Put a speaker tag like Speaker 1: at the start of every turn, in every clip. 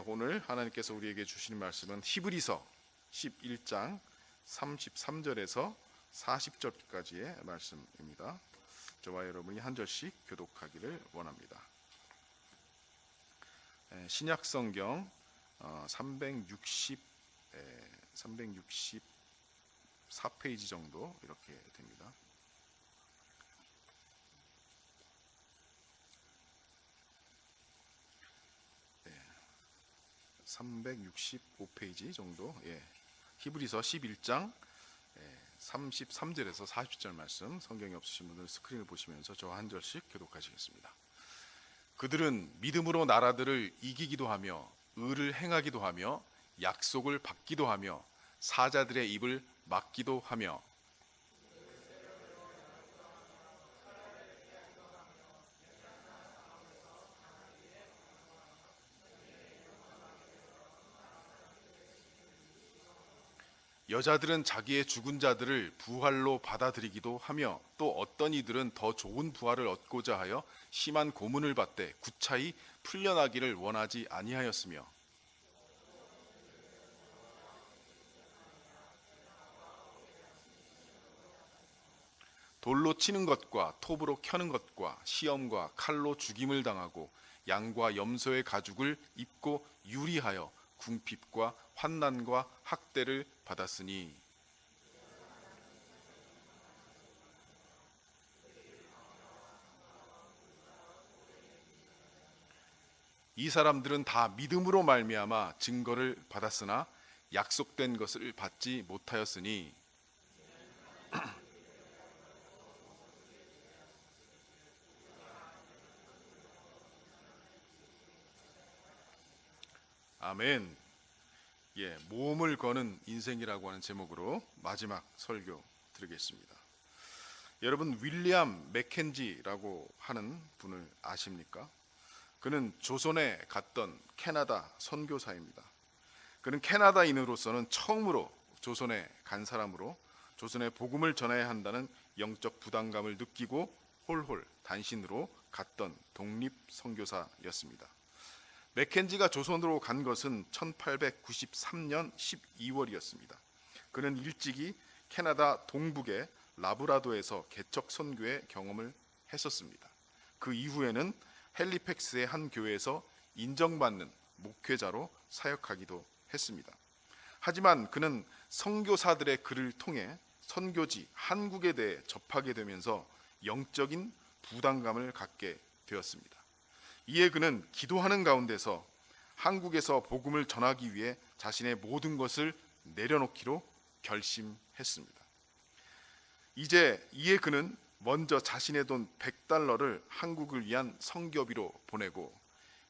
Speaker 1: 오늘 하나님께서 우리에게 주시는 말씀은 히브리서 11장 33절에서 40절까지의 말씀입니다. 저와 여러분이 한 절씩 교독하기를 원합니다. 신약성경 364페이지 정도 이렇게 됩니다. 365페이지 정도. 히브리서 11장 33절에서 40절 말씀, 성경이 없으신 분들 스크린을 보시면서 저와 한 절씩 교독하시겠습니다. 그들은 믿음으로 나라들을 이기기도 하며 의를 행하기도 하며 약속을 받기도 하며 사자들의 입을 막기도 하며 여자들은 자기의 죽은 자들을 부활로 받아들이기도 하며 또 어떤 이들은 더 좋은 부활을 얻고자 하여 심한 고문을 받되 구차히 풀려나기를 원하지 아니하였으며 돌로 치는 것과 톱으로 켜는 것과 시험과 칼로 죽임을 당하고 양과 염소의 가죽을 입고 유리하여 궁핍과 환난과 학대를 받았으니 이 사람들은 다 믿음으로 말미암아 증거를 받았으나 약속된 것을 받지 못하였으니 아멘. 모험을 거는 인생이라고 하는 제목으로 마지막 설교 드리겠습니다. 여러분, 윌리엄 맥켄지라고 하는 분을 아십니까? 그는 조선에 갔던 캐나다 선교사입니다. 그는 캐나다인으로서는 처음으로 조선에 간 사람으로 조선에 복음을 전해야 한다는 영적 부담감을 느끼고 홀홀 단신으로 갔던 독립 선교사였습니다. 맥켄지가 조선으로 간 것은 1893년 12월이었습니다. 그는 일찍이 캐나다 동북의 라브라도에서 개척 선교의 경험을 했었습니다. 그 이후에는 헬리팩스의 한 교회에서 인정받는 목회자로 사역하기도 했습니다. 하지만 그는 선교사들의 글을 통해 선교지 한국에 대해 접하게 되면서 영적인 부담감을 갖게 되었습니다. 이에 그는 기도하는 가운데서 한국에서 복음을 전하기 위해 자신의 모든 것을 내려놓기로 결심했습니다. 이에 그는 먼저 자신의 돈 100달러를 한국을 위한 선교비로 보내고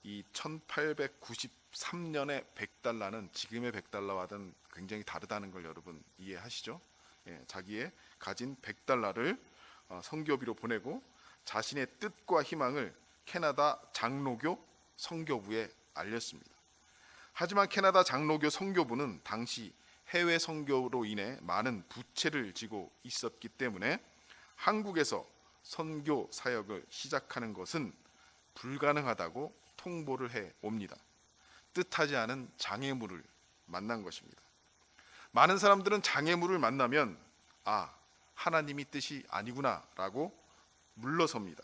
Speaker 1: 이 1893년의 100달러는 지금의 100달러와는 굉장히 다르다는 걸 여러분 이해하시죠? 자기의 가진 100달러를 선교비로 보내고 자신의 뜻과 희망을 캐나다 장로교 선교부에 알렸습니다. 하지만 캐나다 장로교 선교부는 당시 해외 선교로 인해 많은 부채를 지고 있었기 때문에 한국에서 선교 사역을 시작하는 것은 불가능하다고 통보를 해 옵니다. 뜻하지 않은 장애물을 만난 것입니다. 많은 사람들은 장애물을 만나면 하나님이 뜻이 아니구나 라고 물러섭니다.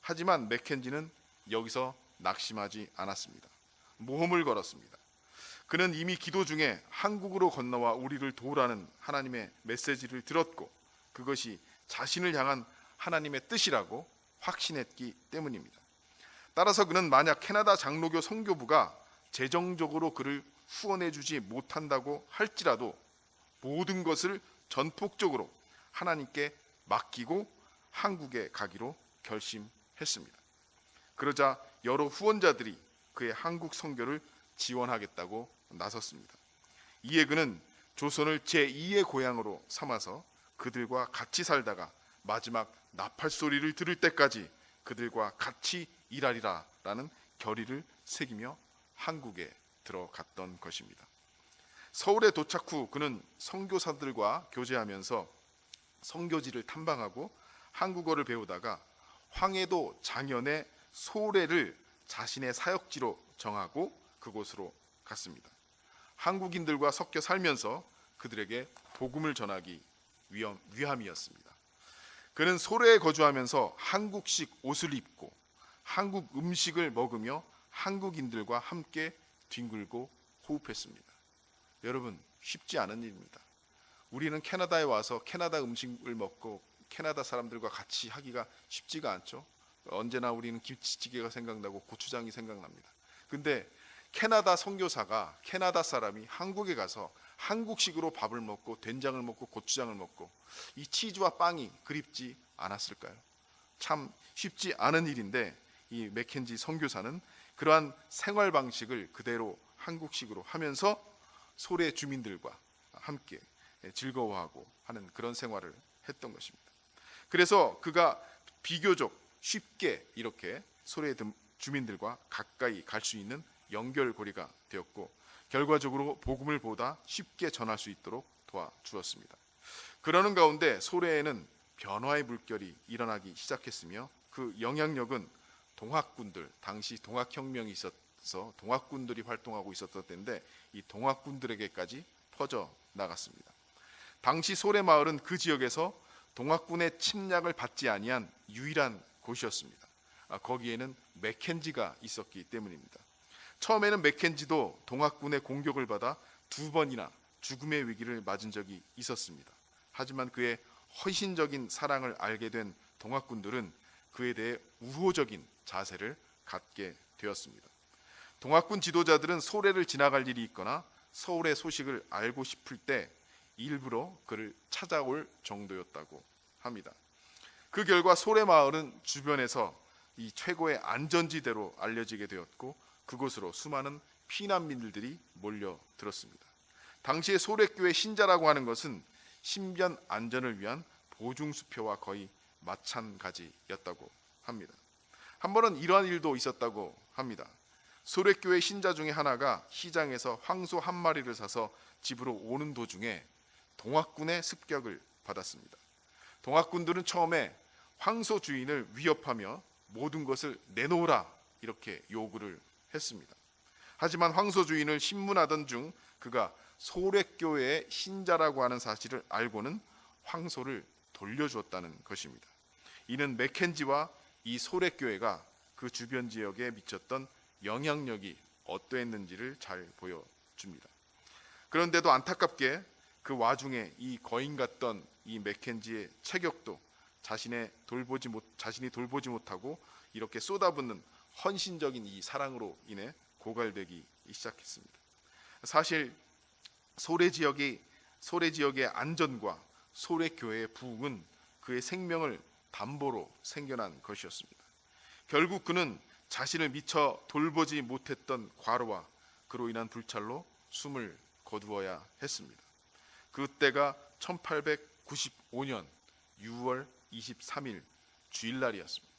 Speaker 1: 하지만 맥켄지는 여기서 낙심하지 않았습니다. 모험을 걸었습니다. 그는 이미 기도 중에 한국으로 건너와 우리를 도우라는 하나님의 메시지를 들었고 그것이 자신을 향한 하나님의 뜻이라고 확신했기 때문입니다. 따라서 그는 만약 캐나다 장로교 선교부가 재정적으로 그를 후원해 주지 못한다고 할지라도 모든 것을 전폭적으로 하나님께 맡기고 한국에 가기로 결심했습니다. 그러자 여러 후원자들이 그의 한국 선교를 지원하겠다고 나섰습니다. 이에 그는 조선을 제2의 고향으로 삼아서 그들과 같이 살다가 마지막 나팔 소리를 들을 때까지 그들과 같이 일하리라 라는 결의를 새기며 한국에 들어갔던 것입니다. 서울에 도착 후 그는 선교사들과 교제하면서 선교지를 탐방하고 한국어를 배우다가 황해도 장현의 소래를 자신의 사역지로 정하고 그곳으로 갔습니다. 한국인들과 섞여 살면서 그들에게 복음을 전하기 위함이었습니다. 그는 소래에 거주하면서 한국식 옷을 입고 한국 음식을 먹으며 한국인들과 함께 뒹굴고 호흡했습니다. 여러분, 쉽지 않은 일입니다. 우리는 캐나다에 와서 캐나다 음식을 먹고 캐나다 사람들과 같이 하기가 쉽지가 않죠. 언제나 우리는 김치찌개가 생각나고 고추장이 생각납니다. 근데 캐나다 선교사가, 캐나다 사람이 한국에 가서 한국식으로 밥을 먹고 된장을 먹고 고추장을 먹고 이 치즈와 빵이 그립지 않았을까요? 참 쉽지 않은 일인데 이 맥켄지 선교사는 그러한 생활 방식을 그대로 한국식으로 하면서 소래 주민들과 함께 즐거워하고 하는 그런 생활을 했던 것입니다. 그래서 그가 비교적 쉽게 이렇게 소래 주민들과 가까이 갈 수 있는 연결고리가 되었고 결과적으로 복음을 보다 쉽게 전할 수 있도록 도와주었습니다. 그러는 가운데 소래에는 변화의 물결이 일어나기 시작했으며 그 영향력은 동학군들, 당시 동학혁명이 있어서 동학군들이 활동하고 있었던 때인데 이 동학군들에게까지 퍼져 나갔습니다. 당시 소래 마을은 그 지역에서 동학군의 침략을 받지 아니한 유일한 곳이었습니다. 거기에는 맥켄지가 있었기 때문입니다. 처음에는 맥켄지도 동학군의 공격을 받아 2번이나 죽음의 위기를 맞은 적이 있었습니다. 하지만 그의 헌신적인 사랑을 알게 된 동학군들은 그에 대해 우호적인 자세를 갖게 되었습니다. 동학군 지도자들은 소래를 지나갈 일이 있거나 서울의 소식을 알고 싶을 때 일부러 그를 찾아올 정도였다고 합니다. 그 결과 소래 마을은 주변에서 이 최고의 안전지대로 알려지게 되었고 그곳으로 수많은 피난민들이 몰려들었습니다. 당시에 소래교회 신자라고 하는 것은 신변 안전을 위한 보증수표와 거의 마찬가지였다고 합니다. 한 번은 이러한 일도 있었다고 합니다. 소래교회 신자 중에 하나가 시장에서 황소 한 마리를 사서 집으로 오는 도중에 동학군의 습격을 받았습니다. 동학군들은 처음에 황소 주인을 위협하며 모든 것을 내놓으라 이렇게 요구를 했습니다. 하지만 황소 주인을 신문하던 중 그가 소래교회의 신자라고 하는 사실을 알고는 황소를 돌려주었다는 것입니다. 이는 맥켄지와 이 소래교회가 그 주변 지역에 미쳤던 영향력이 어떠했는지를 잘 보여줍니다. 그런데도 안타깝게 그 와중에 이 거인 같던 이 맥켄지의 체격도 자신이 돌보지 못하고 이렇게 쏟아붓는 헌신적인 이 사랑으로 인해 고갈되기 시작했습니다. 사실 소래 지역의 안전과 소래 교회의 부흥은 그의 생명을 담보로 생겨난 것이었습니다. 결국 그는 자신을 미처 돌보지 못했던 과로와 그로 인한 불찰로 숨을 거두어야 했습니다. 그때가 1895년 6월 23일 주일날이었습니다.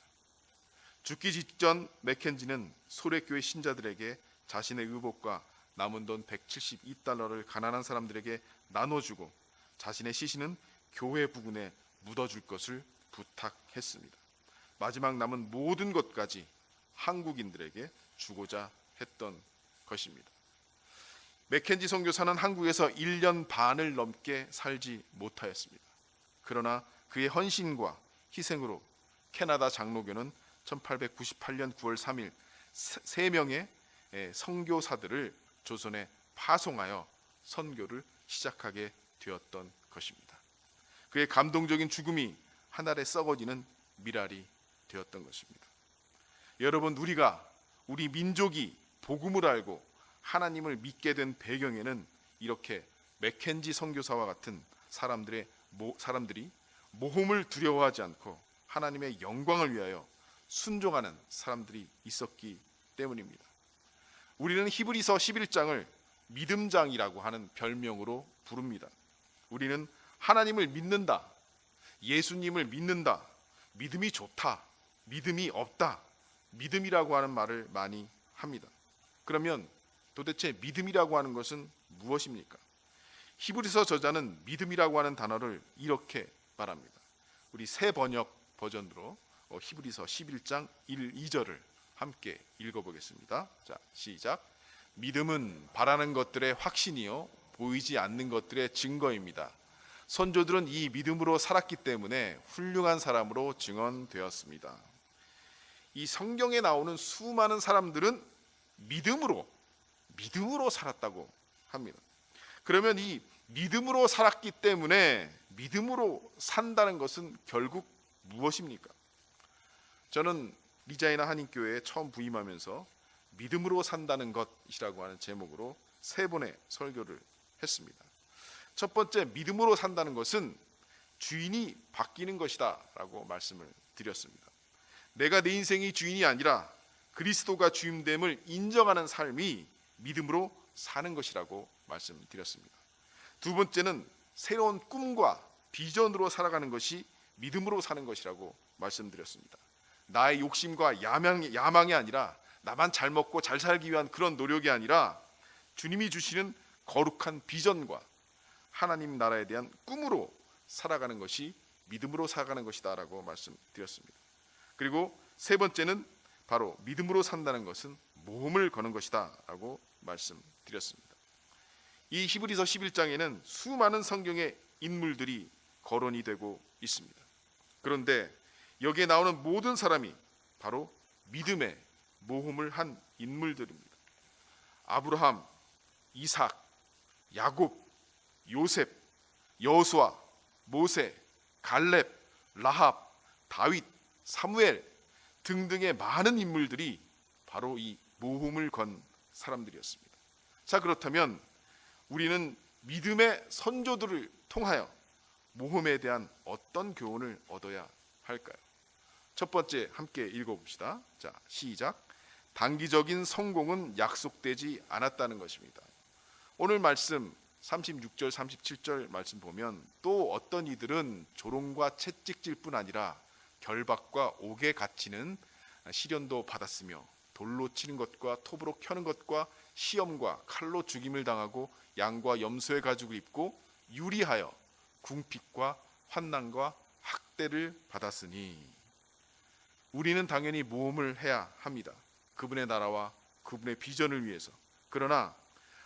Speaker 1: 죽기 직전 맥켄지는 소래교회 신자들에게 자신의 의복과 남은 돈 172달러를 가난한 사람들에게 나눠주고 자신의 시신은 교회 부근에 묻어줄 것을 부탁했습니다. 마지막 남은 모든 것까지 한국인들에게 주고자 했던 것입니다. 맥켄지 선교사는 한국에서 1년 반을 넘게 살지 못하였습니다. 그러나 그의 헌신과 희생으로 캐나다 장로교는 1898년 9월 3일 3명의 선교사들을 조선에 파송하여 선교를 시작하게 되었던 것입니다. 그의 감동적인 죽음이 하늘에 썩어지는 미랄이 되었던 것입니다. 여러분, 우리 민족이 복음을 알고 하나님을 믿게 된 배경에는 이렇게 맥켄지 선교사와 같은 사람들이 모험을 두려워하지 않고 하나님의 영광을 위하여 순종하는 사람들이 있었기 때문입니다. 우리는 히브리서 11장을 믿음장이라고 하는 별명으로 부릅니다. 우리는 하나님을 믿는다, 예수님을 믿는다, 믿음이 좋다, 믿음이 없다, 믿음이라고 하는 말을 많이 합니다. 그러면 도대체 믿음이라고 하는 것은 무엇입니까? 히브리서 저자는 믿음이라고 하는 단어를 이렇게 말합니다. 우리 새 번역 버전으로 히브리서 11장 1, 2절을 함께 읽어보겠습니다. 자, 시작. 믿음은 바라는 것들의 확신이요 보이지 않는 것들의 증거입니다. 선조들은 이 믿음으로 살았기 때문에 훌륭한 사람으로 증언되었습니다. 이 성경에 나오는 수많은 사람들은 믿음으로 살았다고 합니다. 그러면 이 믿음으로 살았기 때문에 믿음으로 산다는 것은 결국 무엇입니까? 저는 리자이나 한인교회에 처음 부임하면서 믿음으로 산다는 것이라고 하는 제목으로 3번의 설교를 했습니다. 첫 번째, 믿음으로 산다는 것은 주인이 바뀌는 것이다 라고 말씀을 드렸습니다. 내가 내 인생의 주인이 아니라 그리스도가 주임됨을 인정하는 삶이 믿음으로 사는 것이라고 말씀드렸습니다. 두 번째는 새로운 꿈과 비전으로 살아가는 것이 믿음으로 사는 것이라고 말씀드렸습니다. 나의 욕심과 야망이 아니라 나만 잘 먹고 잘 살기 위한 그런 노력이 아니라 주님이 주시는 거룩한 비전과 하나님 나라에 대한 꿈으로 살아가는 것이 믿음으로 살아가는 것이다 라고 말씀드렸습니다. 그리고 세 번째는 바로 믿음으로 산다는 것은 모험을 거는 것이다 라고 말씀드렸습니다. 이 히브리서 11장에는 수많은 성경의 인물들이 거론이 되고 있습니다. 그런데 여기에 나오는 모든 사람이 바로 믿음의 모험을 한 인물들입니다. 아브라함, 이삭, 야곱, 요셉, 여호수아, 모세, 갈렙, 라합, 다윗, 사무엘 등등의 많은 인물들이 바로 이 모험을 건 사람들이었습니다. 자, 그렇다면 우리는 믿음의 선조들을 통하여 모험에 대한 어떤 교훈을 얻어야 할까요? 첫 번째 함께 읽어봅시다. 자, 시작. 단기적인 성공은 약속되지 않았다는 것입니다. 오늘 말씀 36절 37절 말씀 보면 또 어떤 이들은 조롱과 채찍질 뿐 아니라 결박과 옥에 갇히는 시련도 받았으며 돌로 치는 것과 톱으로 켜는 것과 시험과 칼로 죽임을 당하고 양과 염소의 가죽을 입고 유리하여 궁핍과 환난과 학대를 받았으니 우리는 당연히 모험을 해야 합니다. 그분의 나라와 그분의 비전을 위해서. 그러나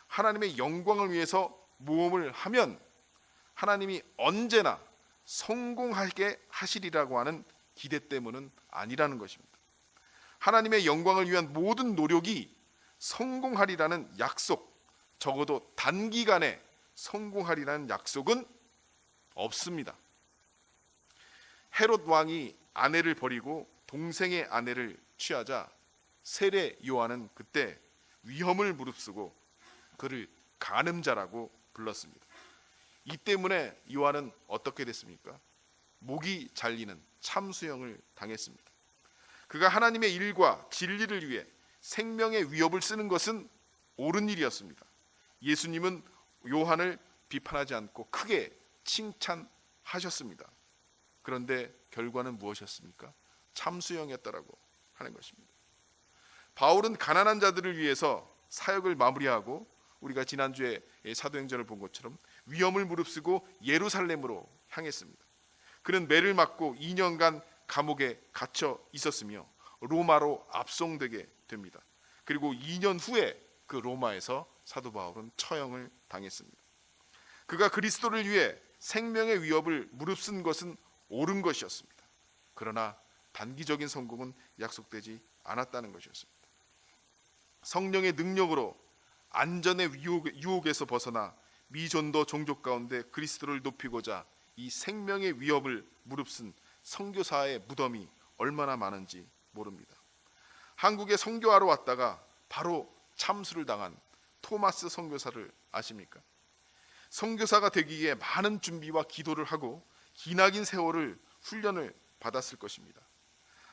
Speaker 1: 하나님의 영광을 위해서 모험을 하면 하나님이 언제나 성공하게 하시리라고 하는 기대 때문은 아니라는 것입니다. 하나님의 영광을 위한 모든 노력이 성공하리라는 약속, 적어도 단기간에 성공하리라는 약속은 없습니다. 헤롯 왕이 아내를 버리고 동생의 아내를 취하자 세례 요한은 그때 위험을 무릅쓰고 그를 간음자라고 불렀습니다. 이 때문에 요한은 어떻게 됐습니까? 목이 잘리는 참수형을 당했습니다. 그가 하나님의 일과 진리를 위해 생명의 위협을 쓰는 것은 옳은 일이었습니다. 예수님은 요한을 비판하지 않고 크게 칭찬하셨습니다. 그런데 결과는 무엇이었습니까? 참수형이었다라고 하는 것입니다. 바울은 가난한 자들을 위해서 사역을 마무리하고 우리가 지난주에 사도행전을 본 것처럼 위험을 무릅쓰고 예루살렘으로 향했습니다. 그는 매를 맞고 2년간 감옥에 갇혀 있었으며 로마로 압송되게 됩니다. 그리고 2년 후에 그 로마에서 사도 바울은 처형을 당했습니다. 그가 그리스도를 위해 생명의 위협을 무릅쓴 것은 옳은 것이었습니다. 그러나 단기적인 성공은 약속되지 않았다는 것이었습니다. 성령의 능력으로 안전의 유혹에서 벗어나 미전도 종족 가운데 그리스도를 높이고자 이 생명의 위협을 무릅쓴 선교사의 무덤이 얼마나 많은지 모릅니다. 한국에 선교하러 왔다가 바로 참수를 당한 토마스 선교사를 아십니까? 선교사가 되기 위해 많은 준비와 기도를 하고 기나긴 세월을 훈련을 받았을 것입니다.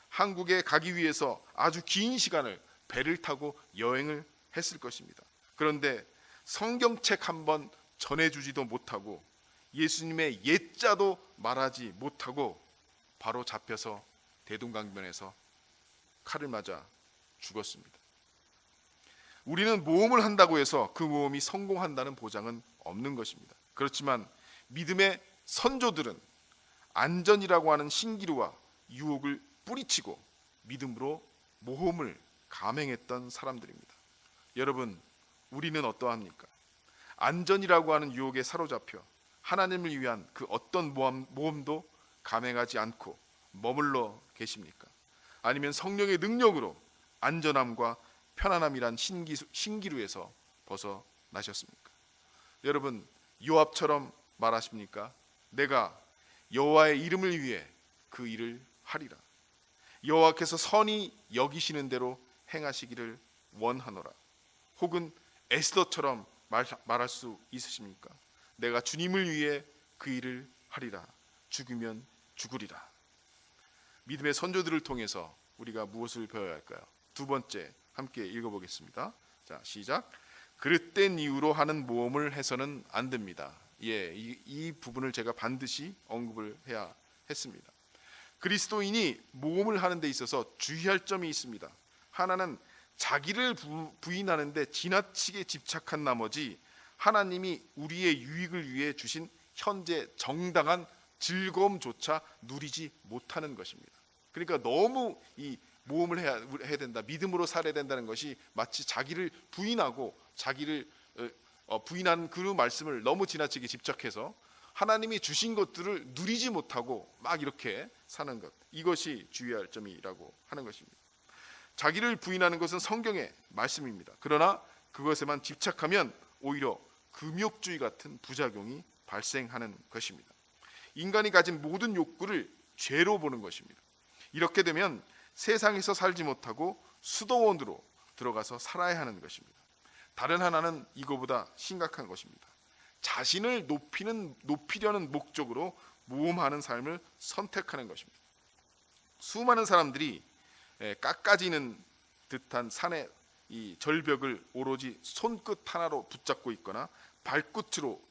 Speaker 1: 한국에 가기 위해서 아주 긴 시간을 배를 타고 여행을 했을 것입니다. 그런데 성경책 한 번 전해주지도 못하고 예수님의 옛자도 말하지 못하고 바로 잡혀서 대동강변에서 칼을 맞아 죽었습니다. 우리는 모험을 한다고 해서 그 모험이 성공한다는 보장은 없는 것입니다. 그렇지만 믿음의 선조들은 안전이라고 하는 신기루와 유혹을 뿌리치고 믿음으로 모험을 감행했던 사람들입니다. 여러분, 우리는 어떠합니까? 안전이라고 하는 유혹에 사로잡혀 하나님을 위한 그 어떤 모험도 감행하지 않고 머물러 계십니까? 아니면 성령의 능력으로 안전함과 편안함이란 신기루에서 벗어나셨습니까? 여러분, 요압처럼 말하십니까? 내가 여호와의 이름을 위해 그 일을 하리라. 여호와께서 선히 여기시는 대로 행하시기를 원하노라. 혹은 에스더처럼 말할 수 있으십니까? 내가 주님을 위해 그 일을 하리라. 죽으면 죽으리라. 믿음의 선조들을 통해서 우리가 무엇을 배워야 할까요? 두 번째, 함께 읽어보겠습니다. 자, 시작. 그릇된 이유로 하는 모험을 해서는 안 됩니다. 이 부분을 제가 반드시 언급을 해야 했습니다. 그리스도인이 모험을 하는 데 있어서 주의할 점이 있습니다. 하나는 자기를 부인하는 데 지나치게 집착한 나머지 하나님이 우리의 유익을 위해 주신 현재 정당한 즐거움조차 누리지 못하는 것입니다. 그러니까 너무 이 모험을 해야 된다, 믿음으로 살아야 된다는 것이 마치 자기를 부인하고 자기를 부인하는 그 말씀을 너무 지나치게 집착해서 하나님이 주신 것들을 누리지 못하고 막 이렇게 사는 것, 이것이 주의할 점이라고 하는 것입니다. 자기를 부인하는 것은 성경의 말씀입니다. 그러나 그것에만 집착하면 오히려 금욕주의 같은 부작용이 발생하는 것입니다. 인간이 가진 모든 욕구를 죄로 보는 것입니다. 이렇게 되면 세상에서 살지 못하고 수도원으로 들어가서 살아야 하는 것입니다. 다른 하나는 이거보다 심각한 것입니다. 자신을 높이려는 목적으로 모험하는 삶을 선택하는 것입니다. 수많은 사람들이 깎아지는 듯한 산의 이 절벽을 오로지 손끝 하나로 붙잡고 있거나 발끝으로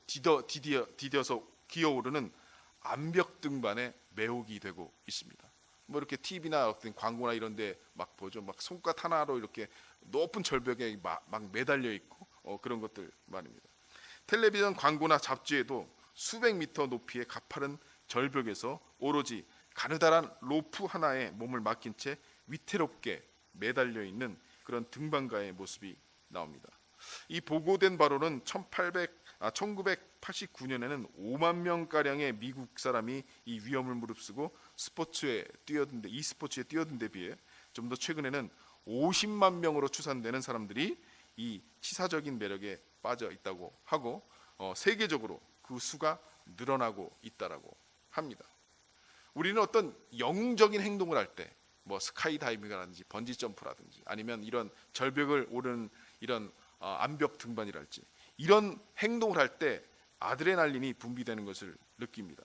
Speaker 1: 디뎌서 기어오르는 암벽 등반에 매혹이 되고 있습니다. 뭐 이렇게 TV나 어떤 광고나 이런 데 막 보죠. 막 손끝 하나로 이렇게 높은 절벽에 막 매달려 있고 그런 것들 말입니다. 텔레비전 광고나 잡지에도 수백 미터 높이의 가파른 절벽에서 오로지 가느다란 로프 하나에 몸을 맡긴 채 위태롭게 매달려 있는 그런 등반가의 모습이 나옵니다. 이 보고된 바로는 1989년에는 5만 명가량의 미국 사람이 이 위험을 무릅쓰고 e스포츠에 뛰어든 데 비해 좀 더 최근에는 50만 명으로 추산되는 사람들이 이 치사적인 매력에 빠져 있다고 하고 세계적으로 그 수가 늘어나고 있다라고 합니다. 우리는 어떤 영웅적인 행동을 할 때 뭐 스카이다이빙이라든지 번지 점프라든지 아니면 이런 절벽을 오르는 이런 암벽 등반이랄지 이런 행동을 할 때 아드레날린이 분비되는 것을 느낍니다.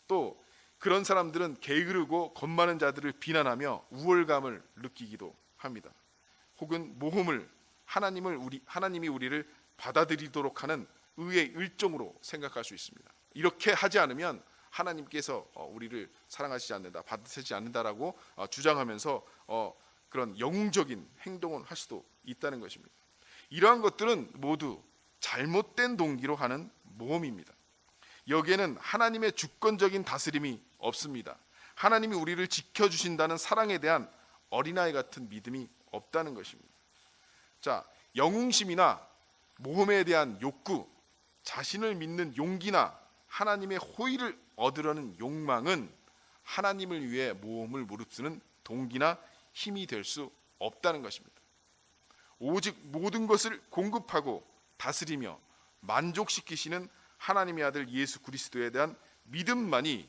Speaker 1: 또 그런 사람들은 게으르고 겁 많은 자들을 비난하며 우월감을 느끼기도 합니다. 혹은 모험을 하나님이 우리를 받아들이도록 하는 의의 일종으로 생각할 수 있습니다. 이렇게 하지 않으면 하나님께서 우리를 사랑하시지 않는다, 받으시지 않는다라고 주장하면서 그런 영웅적인 행동을 할 수도 있다는 것입니다. 이러한 것들은 모두 잘못된 동기로 하는 모험입니다. 여기에는 하나님의 주권적인 다스림이 없습니다. 하나님이 우리를 지켜주신다는 사랑에 대한 어린아이 같은 믿음이 없다는 것입니다. 자, 영웅심이나 모험에 대한 욕구, 자신을 믿는 용기나 하나님의 호의를 얻으려는 욕망은 하나님을 위해 모험을 무릅쓰는 동기나 힘이 될 수 없다는 것입니다. 오직 모든 것을 공급하고 다스리며 만족시키시는 하나님의 아들 예수 그리스도에 대한 믿음만이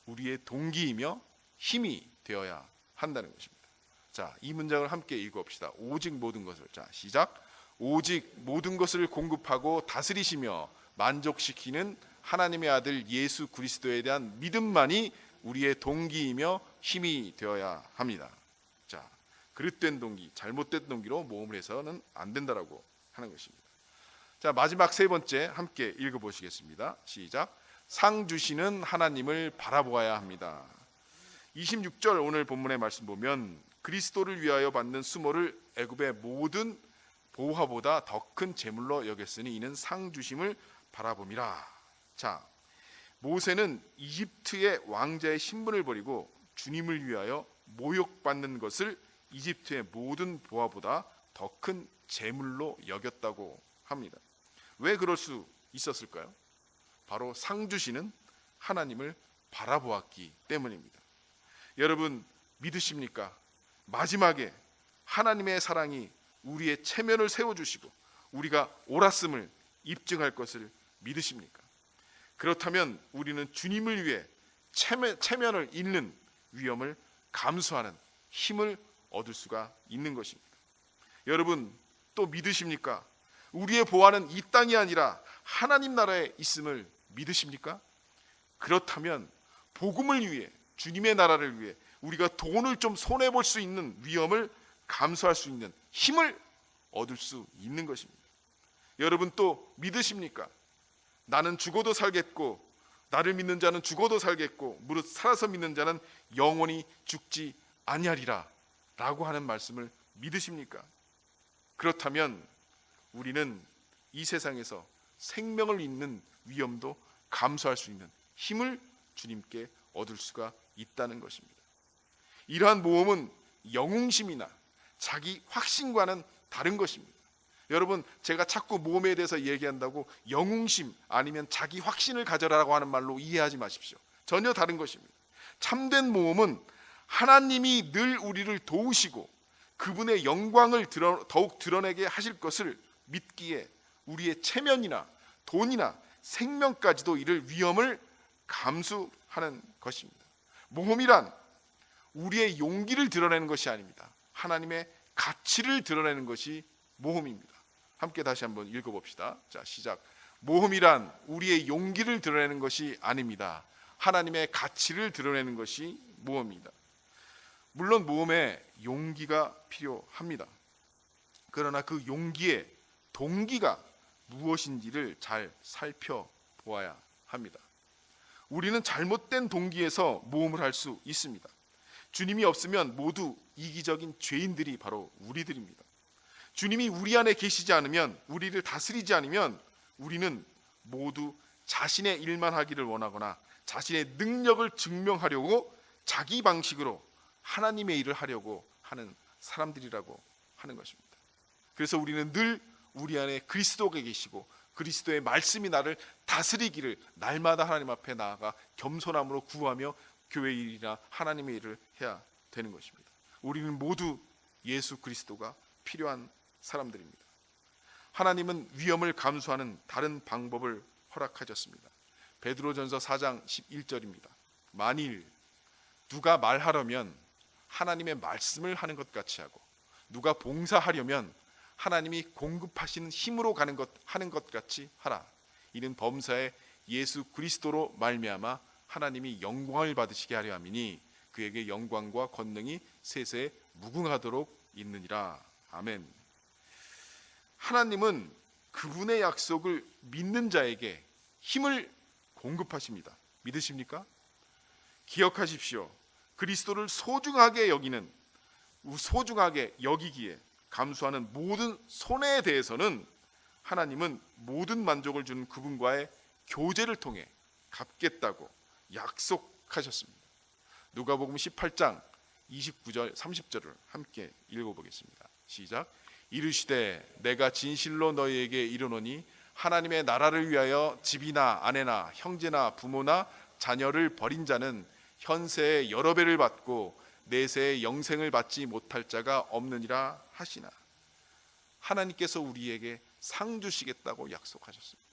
Speaker 1: 우리의 동기이며 힘이 되어야 한다는 것입니다. 자, 이 문장을 함께 읽어봅시다. 오직 모든 것을. 자, 시작. 오직 모든 것을 공급하고 다스리시며 만족시키는 하나님의 아들 예수 그리스도에 대한 믿음만이 우리의 동기이며 힘이 되어야 합니다. 자, 그릇된 동기, 잘못된 동기로 모험을 해서는 안 된다라고 하는 것입니다. 자, 마지막 세 번째 함께 읽어보시겠습니다. 시작. 상 주시는 하나님을 바라보아야 합니다. 26절 오늘 본문의 말씀 보면 그리스도를 위하여 받는 수모를 애굽의 모든 보화보다 더 큰 재물로 여겼으니 이는 상 주심을 바라봄이라. 자, 모세는 이집트의 왕자의 신분을 버리고 주님을 위하여 모욕받는 것을 이집트의 모든 보화보다 더 큰 재물로 여겼다고 합니다. 왜 그럴 수 있었을까요? 바로 상 주시는 하나님을 바라보았기 때문입니다. 여러분 믿으십니까? 마지막에 하나님의 사랑이 우리의 체면을 세워주시고 우리가 옳았음을 입증할 것을 믿으십니까? 그렇다면 우리는 주님을 위해 체면을 잃는 위험을 감수하는 힘을 얻을 수가 있는 것입니다. 여러분 또 믿으십니까? 우리의 보화는 이 땅이 아니라 하나님 나라에 있음을 믿으십니까? 그렇다면 복음을 위해, 주님의 나라를 위해 우리가 돈을 좀 손해볼 수 있는 위험을 감수할 수 있는 힘을 얻을 수 있는 것입니다. 여러분 또 믿으십니까? 나는 죽어도 살겠고 나를 믿는 자는 죽어도 살겠고 무릇 살아서 믿는 자는 영원히 죽지 아니하리라 라고 하는 말씀을 믿으십니까? 그렇다면 우리는 이 세상에서 생명을 잃는 위험도 감수할 수 있는 힘을 주님께 얻을 수가 있다는 것입니다. 이러한 모험은 영웅심이나 자기 확신과는 다른 것입니다. 여러분 제가 자꾸 모험에 대해서 얘기한다고 영웅심 아니면 자기 확신을 가져라라고 하는 말로 이해하지 마십시오. 전혀 다른 것입니다. 참된 모험은 하나님이 늘 우리를 도우시고 그분의 영광을 더욱 드러내게 하실 것을 믿기에 우리의 체면이나 돈이나 생명까지도 이를 위험을 감수하는 것입니다. 모험이란 우리의 용기를 드러내는 것이 아닙니다. 하나님의 가치를 드러내는 것이 모험입니다. 함께 다시 한번 읽어봅시다. 자, 시작. 모험이란 우리의 용기를 드러내는 것이 아닙니다. 하나님의 가치를 드러내는 것이 모험입니다. 물론 모험에 용기가 필요합니다. 그러나 그 용기의 동기가 무엇인지를 잘 살펴보아야 합니다. 우리는 잘못된 동기에서 모험을 할 수 있습니다. 주님이 없으면 모두 이기적인 죄인들이 바로 우리들입니다. 주님이 우리 안에 계시지 않으면, 우리를 다스리지 않으면 우리는 모두 자신의 일만 하기를 원하거나 자신의 능력을 증명하려고 자기 방식으로 하나님의 일을 하려고 하는 사람들이라고 하는 것입니다. 그래서 우리는 늘 우리 안에 그리스도가 계시고 그리스도의 말씀이 나를 다스리기를 날마다 하나님 앞에 나아가 겸손함으로 구하며 교회 일이나 하나님의 일을 해야 되는 것입니다. 우리는 모두 예수 그리스도가 필요한 사람들입니다. 하나님은 위험을 감수하는 다른 방법을 허락하셨습니다. 베드로전서 4장 11절입니다. 만일 누가 말하려면 하나님의 말씀을 하는 것 같이 하고 누가 봉사하려면 하나님이 공급하시는 힘으로 하는 것 같이 하라. 이는 범사에 예수 그리스도로 말미암아 하나님이 영광을 받으시게 하려 함이니 그에게 영광과 권능이 세세에 무궁하도록 있느니라. 아멘. 하나님은 그분의 약속을 믿는 자에게 힘을 공급하십니다. 믿으십니까? 기억하십시오. 그리스도를 소중하게 여기기에 감수하는 모든 손해에 대해서는 하나님은 모든 만족을 주는 그분과의 교제를 통해 갚겠다고 약속하셨습니다. 누가복음 18장 29절 30절을 함께 읽어보겠습니다. 시작. 이르시되 내가 진실로 너희에게 이르노니 하나님의 나라를 위하여 집이나 아내나 형제나 부모나 자녀를 버린 자는 현세에 여러 배를 받고 내세에 영생을 받지 못할 자가 없느니라 하시나. 하나님께서 우리에게 상 주시겠다고 약속하셨습니다.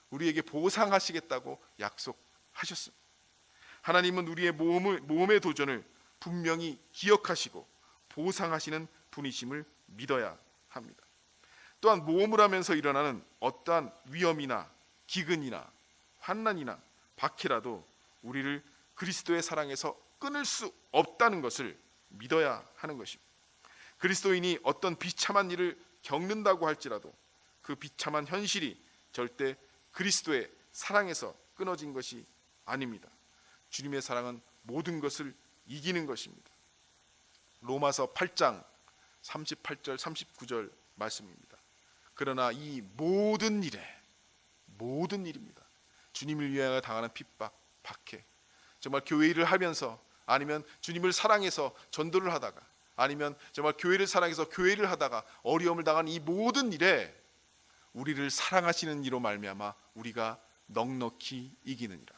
Speaker 1: 우리에게 보상하시겠다고 약속하셨습니다. 하나님은 우리의 모험의 도전을 분명히 기억하시고 보상하시는 분이심을 믿어야 합니다. 또한 모험을 하면서 일어나는 어떠한 위험이나 기근이나 환난이나 박해라도 우리를 그리스도의 사랑에서 끊을 수 없다는 것을 믿어야 하는 것입니다. 그리스도인이 어떤 비참한 일을 겪는다고 할지라도 그 비참한 현실이 절대 그리스도의 사랑에서 끊어진 것이 아닙니다. 주님의 사랑은 모든 것을 이기는 것입니다. 로마서 8장 38절 39절 말씀입니다. 그러나 이 모든 일입니다. 주님을 위하여 당하는 핍박, 박해, 정말 교회 일을 하면서 아니면 주님을 사랑해서 전도를 하다가 아니면 정말 교회를 사랑해서 교회를 하다가 어려움을 당하는 이 모든 일에 우리를 사랑하시는 이로 말미암아 우리가 넉넉히 이기느니라.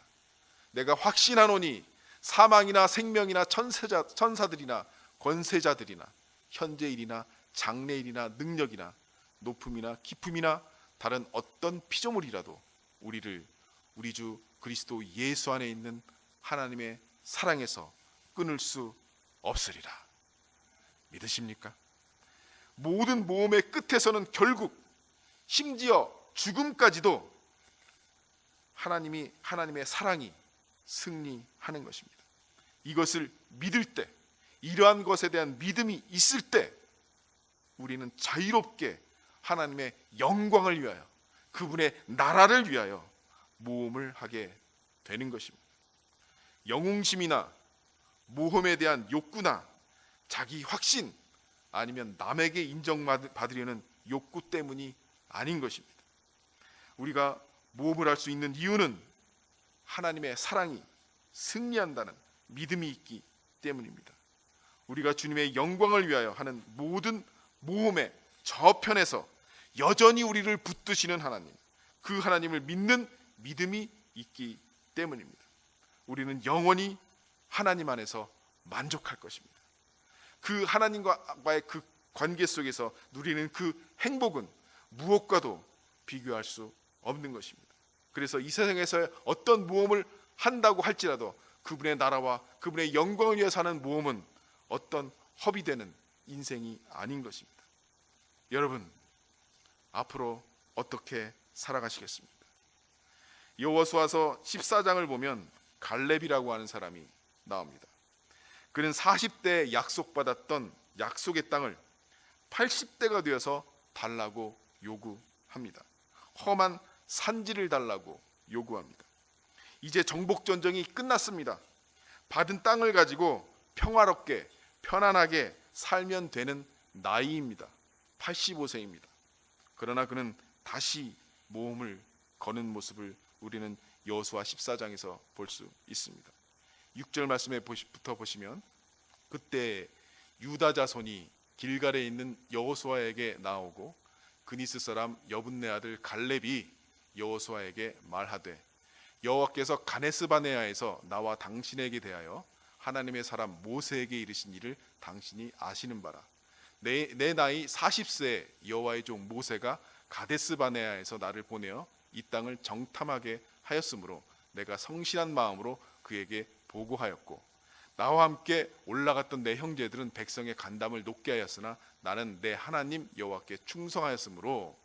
Speaker 1: 내가 확신하노니 사망이나 생명이나 천사들이나 권세자들이나 현재일이나 장래일이나 능력이나 높음이나 깊음이나 다른 어떤 피조물이라도 우리를 우리 주 그리스도 예수 안에 있는 하나님의 사랑에서 끊을 수 없으리라. 믿으십니까? 모든 모험의 끝에서는 결국 심지어 죽음까지도 하나님의 사랑이 승리하는 것입니다. 이것을 믿을 때, 이러한 것에 대한 믿음이 있을 때 우리는 자유롭게 하나님의 영광을 위하여, 그분의 나라를 위하여 모험을 하게 되는 것입니다. 영웅심이나 모험에 대한 욕구나 자기 확신, 아니면 남에게 인정받으려는 욕구 때문이 아닌 것입니다. 우리가 모험을 할 수 있는 이유는 하나님의 사랑이 승리한다는 믿음이 있기 때문입니다. 우리가 주님의 영광을 위하여 하는 모든 모험의 저편에서 여전히 우리를 붙드시는 하나님, 그 하나님을 믿는 믿음이 있기 때문입니다. 우리는 영원히 하나님 안에서 만족할 것입니다. 그 하나님과의 그 관계 속에서 누리는 그 행복은 무엇과도 비교할 수 없는 것입니다. 그래서 이 세상에서 어떤 모험을 한다고 할지라도 그분의 나라와 그분의 영광을 위해 사는 모험은 어떤 허비되는 인생이 아닌 것입니다. 여러분, 앞으로 어떻게 살아가시겠습니까? 여호수아서 14장을 보면 갈렙이라고 하는 사람이 나옵니다. 그는 40대에 약속받았던 약속의 땅을 80대가 되어서 달라고 요구합니다. 험한 산지를 달라고 요구합니다. 이제 정복전쟁이 끝났습니다. 받은 땅을 가지고 평화롭게 편안하게 살면 되는 나이입니다. 85세입니다. 그러나 그는 다시 모험을 거는 모습을 우리는 여호수아 14장에서 볼 수 있습니다. 6절 말씀에부터 보시면, 그때 유다 자손이 길갈에 있는 여호수아에게 나오고 그니스 사람 여분네 아들 갈렙이 여호수아에게 말하되, 여호와께서 가데스 바네아에서 나와 당신에게 대하여 하나님의 사람 모세에게 이르신 일을 당신이 아시는 바라. 내 나이 40세에 여호와의 종 모세가 가데스 바네아에서 나를 보내어 이 땅을 정탐하게 하였으므로 내가 성실한 마음으로 그에게 보고하였고, 나와 함께 올라갔던 내 형제들은 백성의 간담을 높게 하였으나 나는 내 하나님 여호와께 충성하였으므로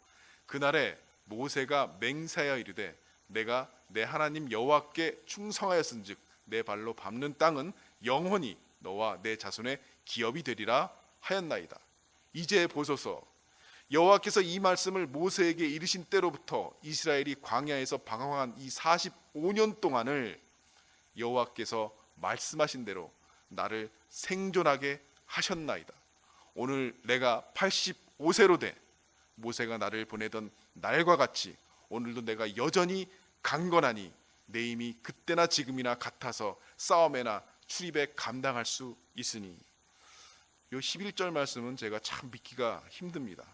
Speaker 1: 그날에 모세가 맹세하여 이르되, 내가 내 하나님 여호와께 충성하였은즉 내 발로 밟는 땅은 영원히 너와 내 자손의 기업이 되리라 하였나이다. 이제 보소서, 여호와께서 이 말씀을 모세에게 이르신 때로부터 이스라엘이 광야에서 방황한 이 45년 동안을 여호와께서 말씀하신 대로 나를 생존하게 하셨나이다. 오늘 내가 85세로 돼 모세가 나를 보내던 날과 같이 오늘도 내가 여전히 강건하니 내 힘이 그때나 지금이나 같아서 싸움에나 출입에 감당할 수 있으니. 이 11절 말씀은 제가 참 믿기가 힘듭니다.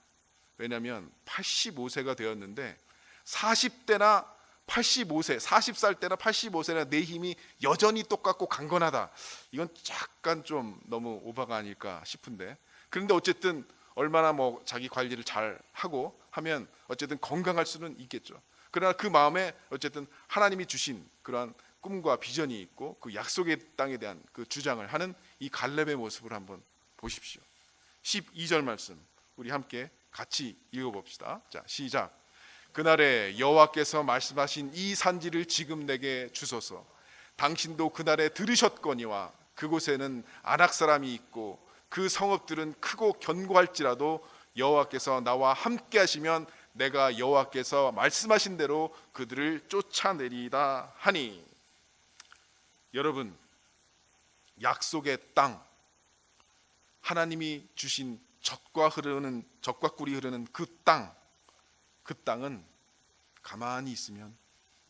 Speaker 1: 왜냐하면 85세가 되었는데 40대나 85세, 40살 때나 85세나 내 힘이 여전히 똑같고 강건하다. 이건 약간 좀 너무 오바가 아닐까 싶은데, 그런데 어쨌든 얼마나 자기 관리를 잘 하고 하면 어쨌든 건강할 수는 있겠죠. 그러나 그 마음에 어쨌든 하나님이 주신 그러한 꿈과 비전이 있고 그 약속의 땅에 대한 그 주장을 하는 이 갈렙의 모습을 한번 보십시오. 12절 말씀 우리 함께 같이 읽어봅시다. 자, 시작. 그날에 여호와께서 말씀하신 이 산지를 지금 내게 주소서. 당신도 그날에 들으셨거니와 그곳에는 아낙 사람이 있고 그 성읍들은 크고 견고할지라도 여호와께서 나와 함께 하시면 내가 여호와께서 말씀하신 대로 그들을 쫓아내리다 하니. 여러분, 약속의 땅, 하나님이 주신 젖과 꿀이 흐르는 그 땅은 가만히 있으면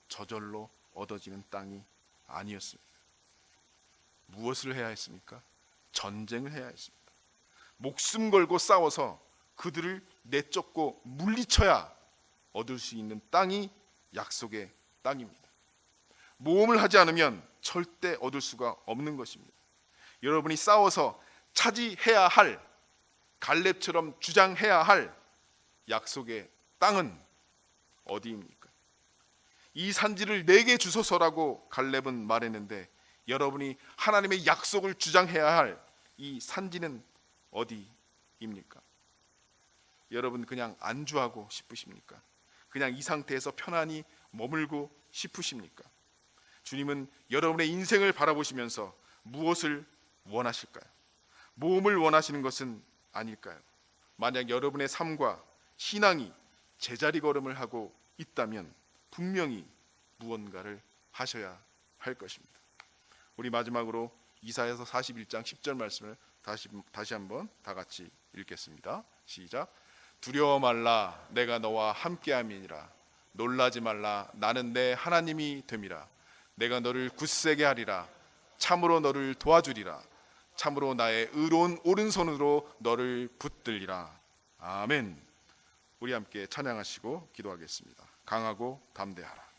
Speaker 1: 저절로 얻어지는 땅이 아니었습니다. 무엇을 해야 했습니까? 전쟁을 해야 했습니다. 목숨 걸고 싸워서 그들을 내쫓고 물리쳐야 얻을 수 있는 땅이 약속의 땅입니다. 모험을 하지 않으면 절대 얻을 수가 없는 것입니다. 여러분이 싸워서 차지해야 할, 갈렙처럼 주장해야 할 약속의 땅은 어디입니까? 이 산지를 내게 주소서라고 갈렙은 말했는데, 여러분이 하나님의 약속을 주장해야 할 이 산지는 어디입니까? 여러분 그냥 안주하고 싶으십니까? 그냥 이 상태에서 편안히 머물고 싶으십니까? 주님은 여러분의 인생을 바라보시면서 무엇을 원하실까요? 모험을 원하시는 것은 아닐까요? 만약 여러분의 삶과 신앙이 제자리 걸음을 하고 있다면 분명히 무언가를 하셔야 할 것입니다. 우리 마지막으로 이사야서 41장 10절 말씀을 다시 한번 다 같이 읽겠습니다. 시작. 두려워 말라, 내가 너와 함께함이니라. 놀라지 말라, 나는 내 하나님이 됨이라. 내가 너를 굳세게 하리라. 참으로 너를 도와주리라. 참으로 나의 의로운 오른손으로 너를 붙들리라. 아멘. 우리 함께 찬양하시고 기도하겠습니다. 강하고 담대하라.